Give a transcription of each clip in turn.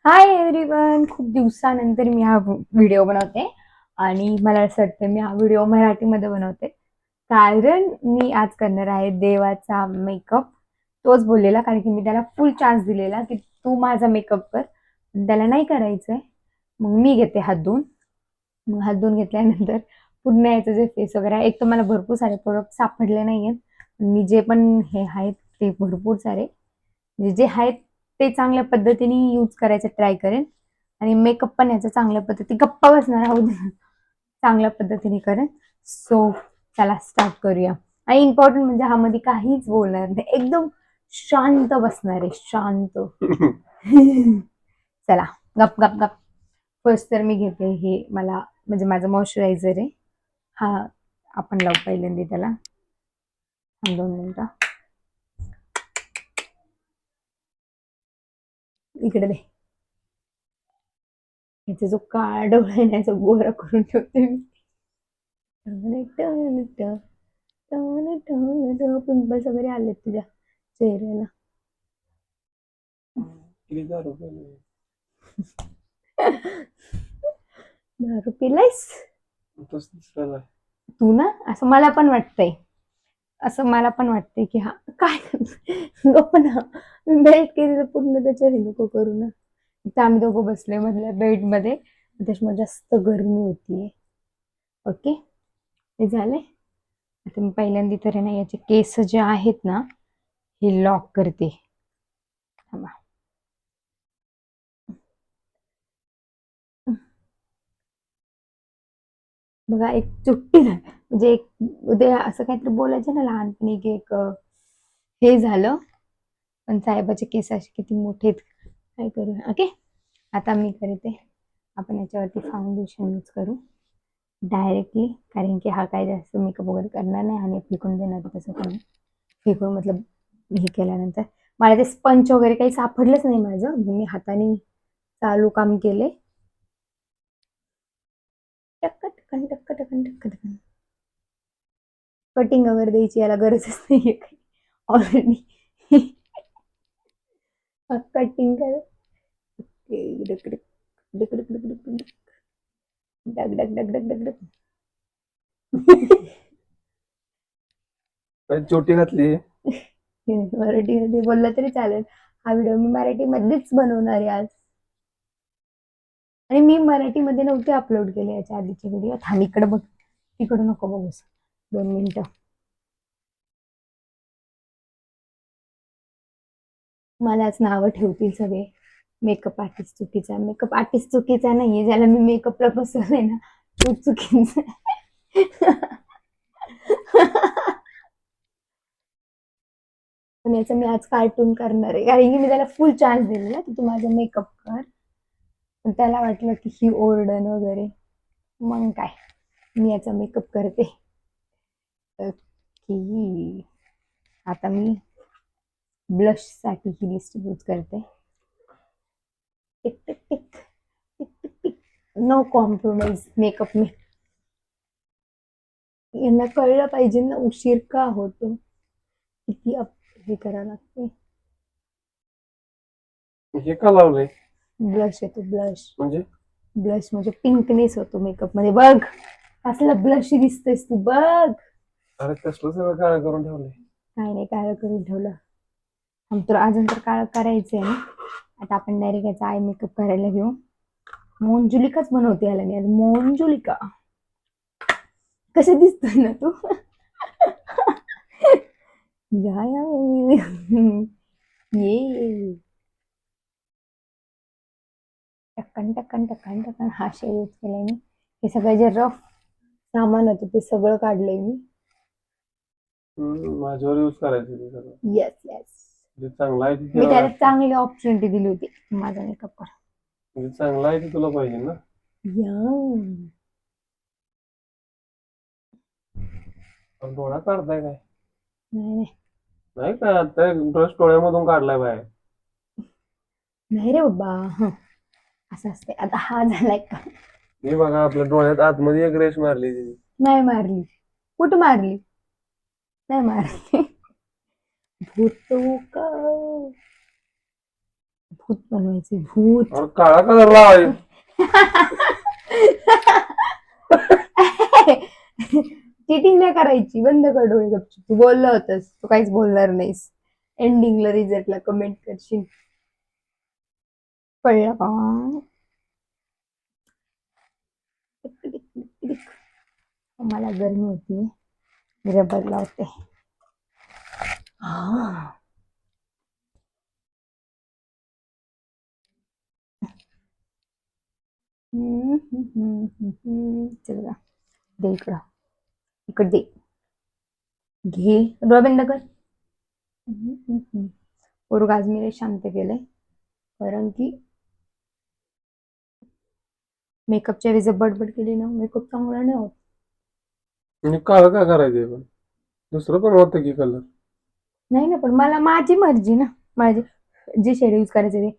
Hi everyone, खूप दिवसानंतर मी हा व्हिडिओ बनवते आणि मला असं वाटतं मी हा व्हिडिओ मराठीमध्ये बनवते कारण मी आज करणार आहे देवाचा मेकअप. तोच बोललेला कारण की मी त्याला फुल चान्स दिलेला की तू माझा मेकअप कर, पण त्याला नाही करायचंय. मग मी घेते हात धुवून. मग हात धुवून घेतल्यानंतर पुन्हा याचं जे फेस वगैरे आहे, एक तर मला भरपूर सारे प्रोडक्ट सापडले नाहीयेत. मी जे पण हे आहेत ते भरपूर सारे म्हणजे जे आहेत ते चांगल्या पद्धतीने यूज करायचं ट्राय करेन आणि मेकअप पण याचा चांगल्या पद्धती गप्पा बसणार आहोत चांगल्या पद्धतीने करेन. सो चला स्टार्ट करूया. आणि इम्पॉर्टंट म्हणजे हा मध्ये काहीच बोलणार नाही, एकदम शांत बसणार आहे, शांत. चला, गप गप गप. फर्स्ट तर मी घेते हे, मला म्हणजे माझं मॉइश्चरायझर आहे हा. आपण लावू पहिल्यांदा त्याला. 2 मिनिटं इकडे दे. याचा जो काळा डोळा आहे ना, याचा गोरा करून ठेवते मी. पिंपल्स वगैरे आलेत तुझ्या चेहऱ्याला. दारू पिलायस तू ना? असं मला पण वाटतंय, असं मला पण वाटतंय की हा काय गप्प ना. मी बेल्ट केली तर पूर्ण त्याच्या हे नको करू ना. इथं आम्ही दोघं बसले मधल्या बेड मध्ये, त्याच्यामुळे जास्त गरमी होतीये. ओके, हे झालंय. आता मी पहिल्यांदा तर ना याचे केस जे आहेत ना हे लॉक करते. थांबा. बघा, एक चुट्टी झाली म्हणजे एक उद्या असं काहीतरी बोलायचं ना लहानपणी की एक हे झालं. पण साहेबाचे केस असे किती मोठे आहेत, काय करू. ओके, आता मी करते. आपण याच्यावरती फाउंडेशन यूज करू डायरेक्टली, कारण की हा काय जास्त मेकअप वगैरे करणार नाही आणि फेकून देणार आहे. तसं पण फेकून मतलब हे केल्यानंतर मला ते स्पंच वगैरे काही सापडलंच नाही माझं, मी हाताने चालू काम केले. टक्क टक्कन टक्क टक्कन टक्क टक्कन. कटिंग वगैरे द्यायची याला गरजच नाहीये काही, ऑलरेडी कटिंग कर. Duck duck duck duck duck duck duck duck duck duck duck duck. चोटी घातली. मराठीमध्ये बोललं तरी चालेल. हा व्हिडिओ मी मराठीमध्येच बनवणार आहे आज. आणि मी मराठीमध्ये नव्हते अपलोड केले याच्या आधीचे व्हिडिओ. थांब इकडे बघ, तिकडे नको बघूस. 2 मिनिटं. मलाच नावं ठेवतील सगळे, मेकअप आर्टिस्ट चुकीचा. मेकअप आर्टिस्ट चुकीचा नाहीये, ज्याला मी मेकअपला बसवलंय ना तो चुकीचा. पण याचं मी आज कार्टून करणार आहे, कारण की मी त्याला फुल चान्स दिलेला की तू माझा मेकअप कर. पण त्याला वाटलं की ही ओरडन वगैरे, मग काय, मी याचा मेकअप करते. की आता मी ब्लश साठी ही लिस्ट यूज करते. Tick tick tick tick tick tick. No compromise makeup में. यांना कळलं पाहिजे ना उशीर का होतो, किती हे करावं लागते. हे का लावलंय? ब्लश येतो, ब्लश म्हणजे ब्लश म्हणजे पिंकनेस होतो मेकअप मध्ये. बघ असलं ब्लश दिसतेस तू, बघ. अरे कसलं सगळं काळं करून ठेवलंय. काय नाही, काळं करून ठेवलं. तर अजून तर काळं करायचंय ना. आता आपण डायरेक्ट याचा आय मेकअप करायला घेऊ. मोंजुलिकाच बनवते याला मी आज, मोंजुलिका. कसे दिसतोय ना तू? या ये टक्कन टक्कन टक्कन टक्कन. हा शेड यूज केलाय मी. हे सगळं जे रफ सामान होतं ते सगळं काढलंय मी. माझ्यावर यूज करायचं ते सगळं. येस येस, जे चांगलं आहे ते मी केलं त्याला लागतं. चांगली ऑपॉर्च्युनिटी दिली होती, माझा मेकअप कर. जे चांगलं आहे ते तुला पाहिजे ना. या पण डोळा काढताय काय? नाही नाही नाही का आता ब्रश डोळ्यामधून काढलाय बाहेर. नाही रे बाबा, हं. असं असते. आता हा झालाय का? हे बघा आपल्या डोळ्यात आतमध्ये एक रेष मारली तिने. नाही मारली. कुठं मारली? नाही मारली. भूतों का भूत बनवायचे भूत. अरे काळा कलर लावाय. चिटिंग नाही करायची, बंद कर डोळे गपचूप. तू बोललं होतस, तू काहीच बोलणार नाहीस. एंडिंगला रिझल्टला कमेंट करशील. कळलं का? मला गरमी होती, रबर लावते. चल का दे इकडं, इकडे दे. घे, डोळा बंद कर. पोरग आज मी लय शांत केलंय, कारण की मेकअपच्या वेळी जर बडबड केली ना, मेकअप चांगला नाही होत. म्हणजे काळं काय करायचंय पण? दुसरं पण होतं की कलर. नाही ना, पण मला माझी मर्जी ना, माझी जे शेड यूज करायचे ते.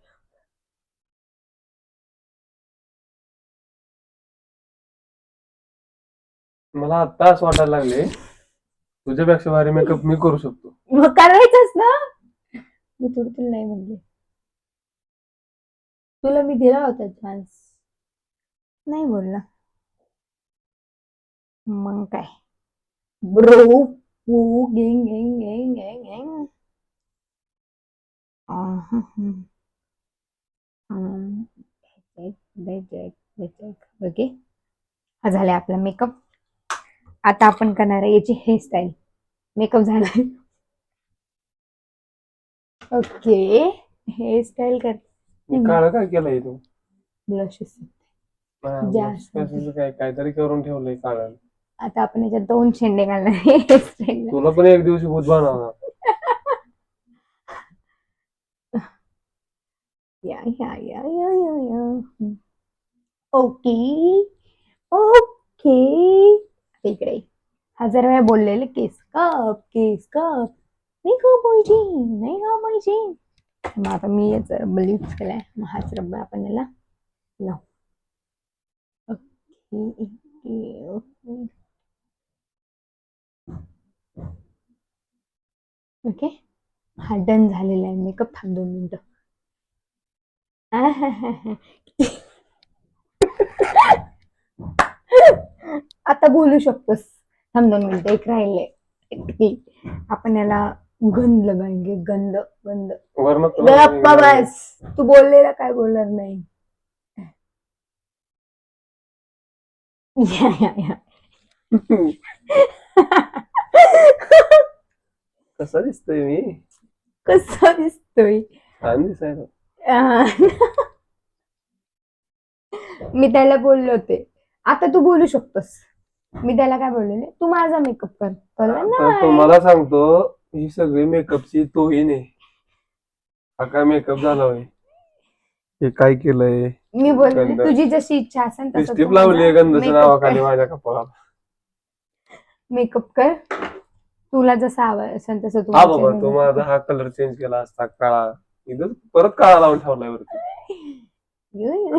मला आता असं वाटायला लागले तुझ्यापेक्षा भारी मेकअप मी करू शकतो. मग करायचंच ना, मी थोडी तुला नाही म्हणले. तुला मी दिला होता चान्स, नाही बोलला. मग काय ब्रो, गेंग गेंग गेंग गेंग गेंग. ओके, हा झालाय आपला मेकअप. आता आपण करणार आहे याची हेअरस्टाईल. मेकअप झालाय. ओके, हेअरस्टाईल कर. काळं काय केलंय तू? ब्लशेस काहीतरी करून ठेवलंय काळं. आता आपण याच्यात 2 शेंडे घालणार हेअरस्टाईल. तुला पण एक दिवशी भूत बनवणार. ओके ओके, इकडे हजार वेळा बोललेले केस कप, केस कप. नाही का पाहिजे, नाही का पाहिजे. मग आता मी याचा रब्बर यूज केलाय, मग हाच रब्बर आपण याला लावू. ओके ओके ओके, हा डन झालेला आहे मेकअप. थांब 2 मिनिटं. आता बोलू शकतोस. थांब 2 मिनिटं, एक राहिले. आपण याला गंध लगाएंगे, गंध गंध. गप्पा बस, तू बोललेला काय बोलणार नाही. कसा दिसतोय मी? कसा दिसतोय? छान दिसायला. मी त्याला बोलले होते, आता तू बोलू शकतोस. मी त्याला काय बोललेले, तू माझा मेकअप कर. तर तुम्हाला सांगतो, ही सगळी मेकअपची तोहीन आहे. हा काय मेकअप झाला होय? हे काय केलंय? मी बोलले तुझी जशी इच्छा असेल तसं स्टिप लावली गंधाच्या नावाखाली माझ्या कपाळात. मेकअप कर, तुला जसं हवं असेल तसं तू. हा बाबा, तू माझा हा कलर चेंज केला असता काळा, इथं परत काळा लावून ठेवलाय वरती.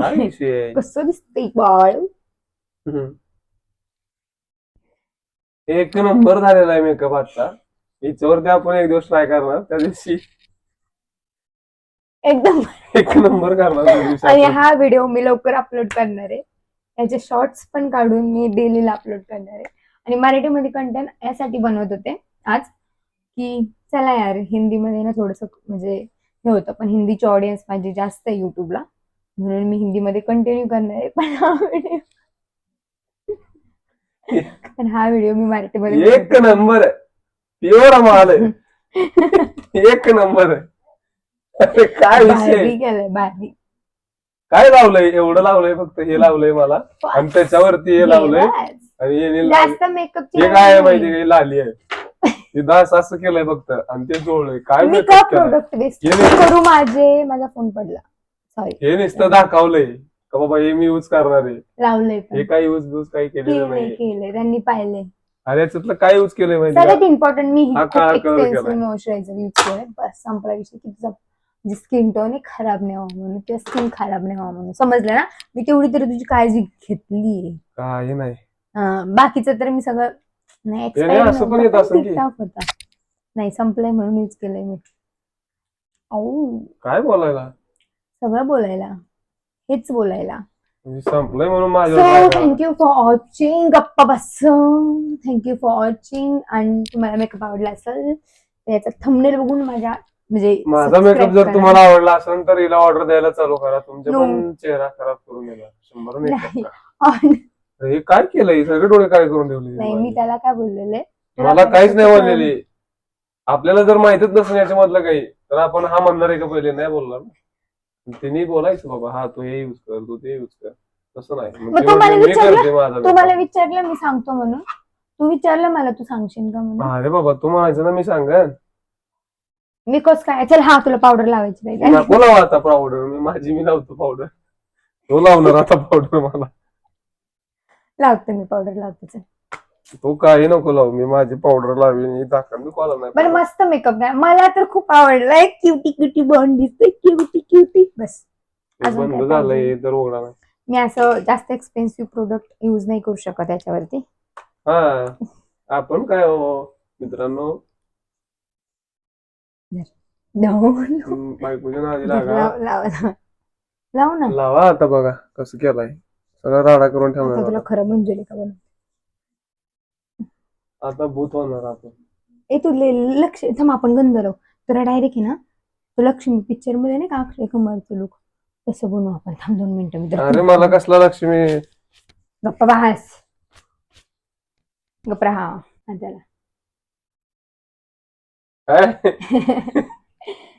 काय विषय? कसं दिसतंय बाळ? एक नंबर झालेला आहे मेकअप आता. याच्यावरती आपण एक दिवस ट्राय करणार, त्या दिवशी एकदम एक नंबर करणार. आणि हा व्हिडिओ मी लवकर अपलोड करणार आहे. याचे शॉर्ट्स पण काढून मी डेलीला अपलोड करणार आहे. आणि मराठीमध्ये कंटेंट यासाठी बनवत होते आज, की चला यार हिंदीमध्ये ना थोडंसं म्हणजे हे होतं, पण हिंदीची ऑडियन्स माझी जास्त आहे युट्यूबला, म्हणून मी हिंदीमध्ये कंटिन्यू करणार आहे. पण हा व्हिडिओ मी मराठीमध्ये एक नंबर आहे, प्युअर माल आहे. एक नंबर आहे. अरे काय विषय केलंय, भारी. काय लावलंय? एवढं लावलंय, फक्त हे लावलंय मला, आणि त्याच्यावरती हे लावलंय, आणि जास्त मेकअप हे काय आहे माहिती काय? लाली आहे. हे दास असं केलंय फक्त, आणि ते जोडलंय. काय मेकअप प्रोडक्ट वेस्ट करू माझा फोन पडला, सॉरी. हे नुसतं दाखवलंय का बाबा हे मी युज करणार आहे, लावलंय. हे काय युज काही केलेलं नाही. केलंय त्यांनी, पाहिलंय. अरे याच्यातलं काय युज केलंय माहिती? सगळ्यात इम्पॉर्टंट मी केलाय. मॉइश्चरायझर युज केलंय, बस संपला विषय. की तुझा जी स्किन टोन आहे खराब नाही व्हावं म्हणून, किंवा स्किन खराब नाही व्हावं म्हणून, समजलं ना? मी तेवढी तरी तुझी काळजी घेतली. काही नाही, बाकीचं तर मी सगळं नाही. असं पण येत असं की होता नाही, संपलंय म्हणून यूज केलंय मी. काय बोलायला? सगळं बोलायला, हेच बोलायला. म्हणजे संपलंय म्हणून सो माझ्यावर थँक्यू फॉर वॉचिंग. गप्पा बस. Thank you for watching. आणि तुम्हाला मेकअप आवडला असेल तर याचा थंबनेल बघून माझ्या म्हणजे माझा मेकअप subscribe जर करा. तुम्हाला आवडला असेल तर हिला ऑर्डर द्यायला चालू करा. तुमचे No. पण चेहरा खराब करून दिला 100 नाही. मेकअप. हे काय केलंय? सगळे डोळे काय करून ठेवले नाही मी त्याला काय बोललेले, तुला मला काहीच नाही कळलं. बोललेली. आपल्याला जर माहितच नसेल याच्यामधलं काही तर आपण हा म्हणणार आहे का पहिले? नाही बोलणार ना. तिने बोलायचं बाबा हा तू हे युज कर, तू ते युज कर. तसं नाही. मग ते तू मला म्हणजे मी विचारलं, करते माझा तू मला makeup. विचारलं मी सांगतो म्हणून. तू विचारलं मला तू सांगशील का म्हणून. अरे बाबा तू म्हणायचं ना मी सांगेन. मी कस काय, चल हा तुला पावडर लावायची पाहिजे. नको लावा आता पावडर. मी लावतो पावडर. तो लावणार आता पावडर मला. लावते मी पावडर लावते. चल. तू काही नको लावू. मी माझी पावडर लावीन. दाखवून मी कॉल नाही. बरं मस्त मेकअप आहे, मला तर खूप आवडलाय. क्युटी क्युटी बॉन्ड दिसते, क्युटी क्युटी. बस अजून काय बंद पाहिजे? झालंय तर उघडा नाही. मी असं जास्त एक्सपेन्सिव्ह प्रोडक्ट युज नाही करू शकत याच्यावरती. हा आपण काय हो मित्रांनो बायकोच्या नादी लागा. लाव ना. लावा आता बघा कसं केलाय. सगळं राडा करून आता ठेवणार तुला आता. खरं म्हणजे का बनव. आता भूत होणार आपण. ए तू लक्ष थांब, आपण गंध लावू. तुला डायरेक्ट आहे ना, तू लक्ष्मी पिक्चर मध्ये नाही का अक्षय कुमारचं लुक तसं बनवू आपण. थांब 2 मिनिटं मी अरे मला कसला लक्ष्मी. गप्पा बहास. गप्पा हा त्याला. काय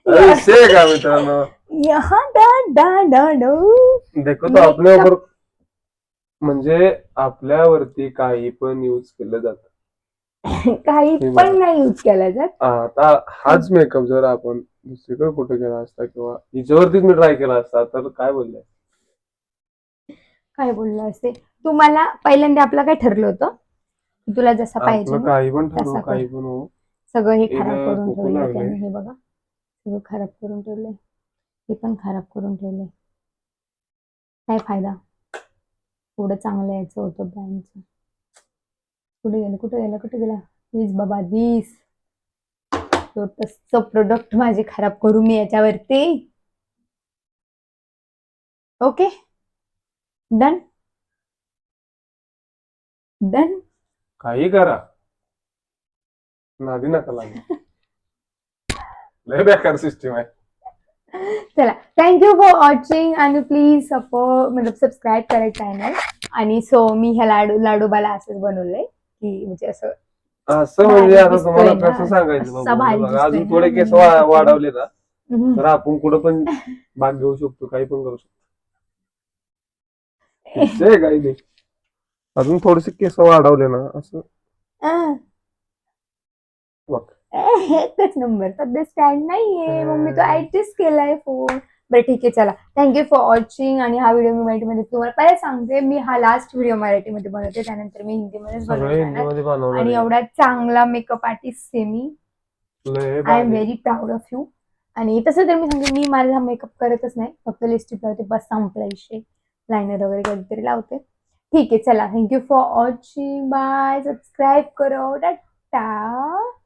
विषय का मित्रांनो. यहाँ डा डा डा डो. देखो तो आपल्यावर म्हणजे आपल्यावरती काही पण युज केलं जातं. काही पण नाही युज केला जात. आता हाच मेकअप जर आपण दुसरीकडे कुठे केला असता किंवा हिच्यावरतीच मी ट्राय केला असता तर काय बोलले. काय बोललं असते तुम्हाला पहिल्यांदा? आपलं काय ठरलं होतं की तुला जसा पाहिजे आपलं ना काही पण तसा ठरवू कर. काही पण हो. सगळं हे हिला खराब करून खोकू ठेवलंय लागलंय. त्याने. हे बघा सगळं खराब करून ठेवलंय. हे पण खराब करून ठेवलंय. काय फायदा? थोडं चांगलं यायचं होतं ब्रँडचं. कुठे गेलं कुठे गेलं कुठे गेला? प्लीज बाबा दिस लोटसचं प्रोडक्ट माझे खराब करू मी याच्यावरती. Okay done done. काही करा नादी नका लागू. लय बेकार सिस्टीम आहे. चला थँक्यू फॉर वॉचिंग आणि प्लीज सपोर्ट मतलब सबस्क्राईब करा चॅनल. आणि सो मी ह्या लाडूबाला असंच बनवलंय की म्हणजे असं असं म्हणजे आता दिसतोय तुम्हाला ना, कसं सांगायचं असा बाबा, भारी बघा, दिसतोय अजून ना, थोडे केस म्हणून वाढवले ना हम्म. तर आपण कुठं पण भाग घेऊ शकतो. काही पण करू शकतो. विषय काही नाही. अजून थोडेसे केस वाढवले ना असं अं. बघ. एकच नंबर. सध्या स्टँड नाहीये मग मी तो ऍडजस्ट केलाय फोन. बरं ठीक आहे चला थँक्यू फॉर वॉचिंग. आणि हा व्हिडिओ मी मराठीमध्ये तुम्हाला पहिला सांगते, मी हा लास्ट व्हिडिओ मराठीमध्ये बनवते, त्यानंतर मी हिंदीमध्येच सगळे बनवणार. हिंदीमध्ये बनवणार आणि आहे. एवढा चांगला मेकअप आर्टिस्ट आहे मी. लय आय एम भारी. Very proud of you. आणि तसं तर मी सांगते, मी माझा मेकअप करतच नाही, फक्त लिपस्टिक लावते बस, संपला विषय. लायनर वगैरे कधीतरी लावते. ठीक आहे चला thank you for watching. Bye. Subscribe करो. टाटा.